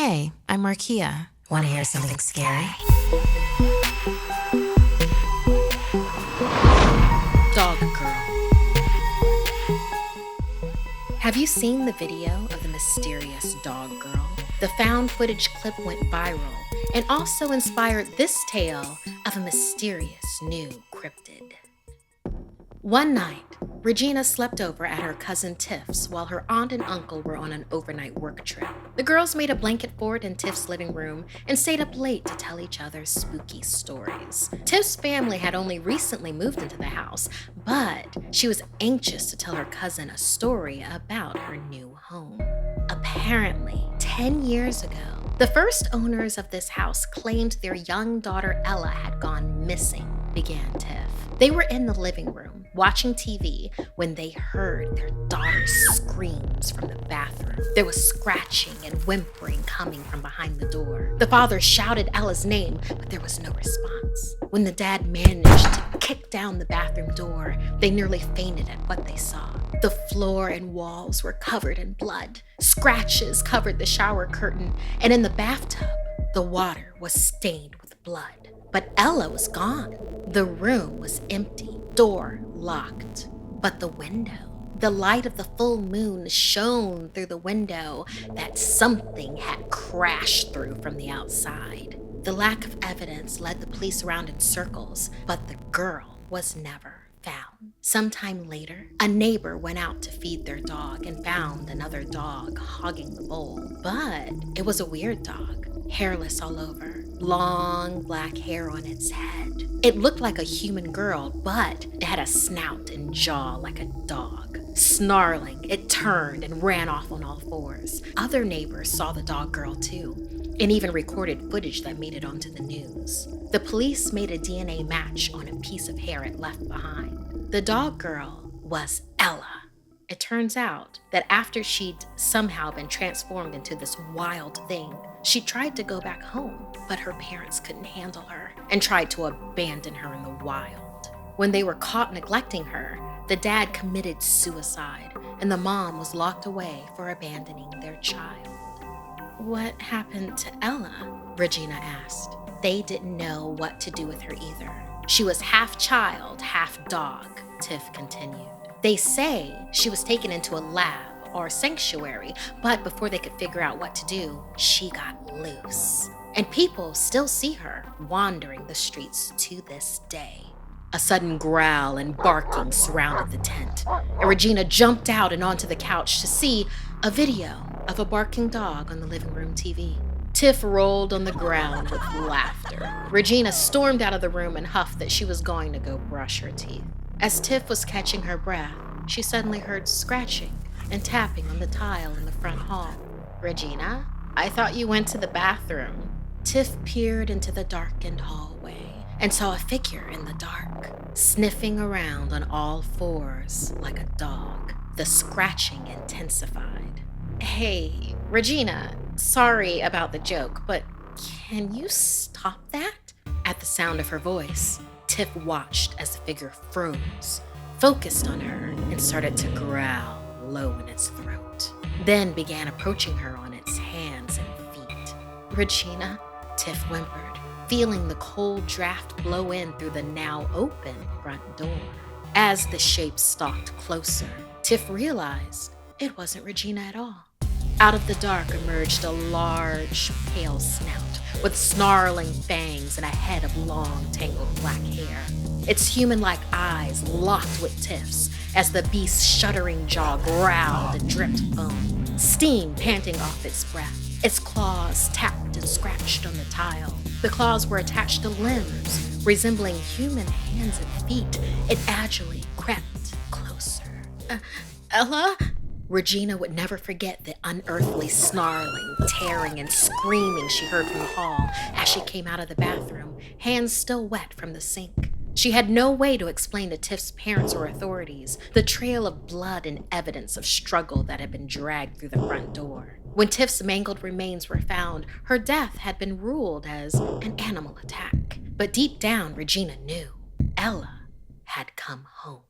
Hey, I'm Markeia. Want to hear something scary? Dog Girl. Have you seen the video of the mysterious dog girl? The found footage clip went viral and also inspired this tale of a mysterious new cryptid. One night, Regina slept over at her cousin Tiff's while her aunt and uncle were on an overnight work trip. The girls made a blanket fort in Tiff's living room and stayed up late to tell each other spooky stories. Tiff's family had only recently moved into the house, but she was anxious to tell her cousin a story about her new home. Apparently, 10 years ago, the first owners of this house claimed their young daughter Ella had gone missing, began Tiff. They were in the living room, watching TV, when they heard their daughter's screams from the bathroom. There was scratching and whimpering coming from behind the door. The father shouted Ella's name, but there was no response. When the dad managed to kick down the bathroom door, they nearly fainted at what they saw. The floor and walls were covered in blood. Scratches covered the shower curtain, and in the bathtub, the water was stained with blood. But Ella was gone. The room was empty, door locked. But the window, the light of the full moon shone through the window that something had crashed through from the outside. The lack of evidence led the police around in circles, but the girl was never found. Sometime later, a neighbor went out to feed their dog and found another dog hogging the bowl. But it was a weird dog, hairless all over, long black hair on its head. It looked like a human girl, but it had a snout and jaw like a dog. Snarling, it turned and ran off on all fours. Other neighbors saw the dog girl too, and even recorded footage that made it onto the news. The police made a DNA match on a piece of hair it left behind. The dog girl was Ella. It turns out that after she'd somehow been transformed into this wild thing, she tried to go back home, but her parents couldn't handle her and tried to abandon her in the wild. When they were caught neglecting her, the dad committed suicide, and the mom was locked away for abandoning their child. What happened to Ella? Regina asked. They didn't know what to do with her either. She was half child, half dog, Tiff continued. They say she was taken into a lab or sanctuary, but before they could figure out what to do, she got loose. And people still see her wandering the streets to this day. A sudden growl and barking surrounded the tent, and Regina jumped out and onto the couch to see a video of a barking dog on the living room TV. Tiff rolled on the ground with laughter. Regina stormed out of the room and huffed that she was going to go brush her teeth. As Tiff was catching her breath, she suddenly heard scratching and tapping on the tile in the front hall. Regina, I thought you went to the bathroom. Tiff peered into the darkened hallway and saw a figure in the dark, sniffing around on all fours like a dog. The scratching intensified. Hey, Regina, sorry about the joke, but can you stop that? At the sound of her voice, Tiff watched as the figure froze, focused on her, and started to growl low in its throat, then began approaching her on its hands and feet. Regina, Tiff whimpered, feeling the cold draft blow in through the now open front door. As the shape stalked closer, Tiff realized it wasn't Regina at all. Out of the dark emerged a large, pale snout with snarling fangs and a head of long, tangled black hair. Its human-like eyes locked with Tiff's as the beast's shuddering jaw growled and dripped foam, steam panting off its breath. Its claws tapped and scratched on the tile. The claws were attached to limbs resembling human hands and feet. It agilely crept closer. Ella? Regina would never forget the unearthly snarling, tearing, and screaming she heard from the hall as she came out of the bathroom, hands still wet from the sink. She had no way to explain to Tiff's parents or authorities the trail of blood and evidence of struggle that had been dragged through the front door. When Tiff's mangled remains were found, her death had been ruled as an animal attack. But deep down, Regina knew Ella had come home.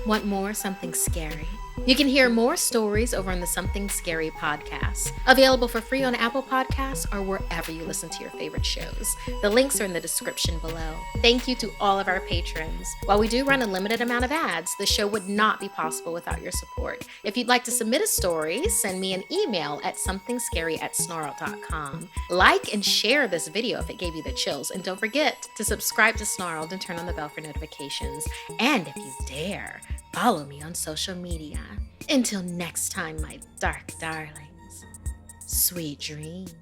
Want more Something Scary? You can hear more stories over on the Something Scary podcast, available for free on Apple Podcasts or wherever you listen to your favorite shows. The links are in the description below. Thank you to all of our patrons. While we do run a limited amount of ads, the show would not be possible without your support. If you'd like to submit a story, send me an email at somethingscary@snarled.com. Like and share this video if it gave you the chills, and don't forget to subscribe to Snarled and turn on the bell for notifications. And if you dare, follow me on social media. Until next time, my dark darlings, sweet dreams.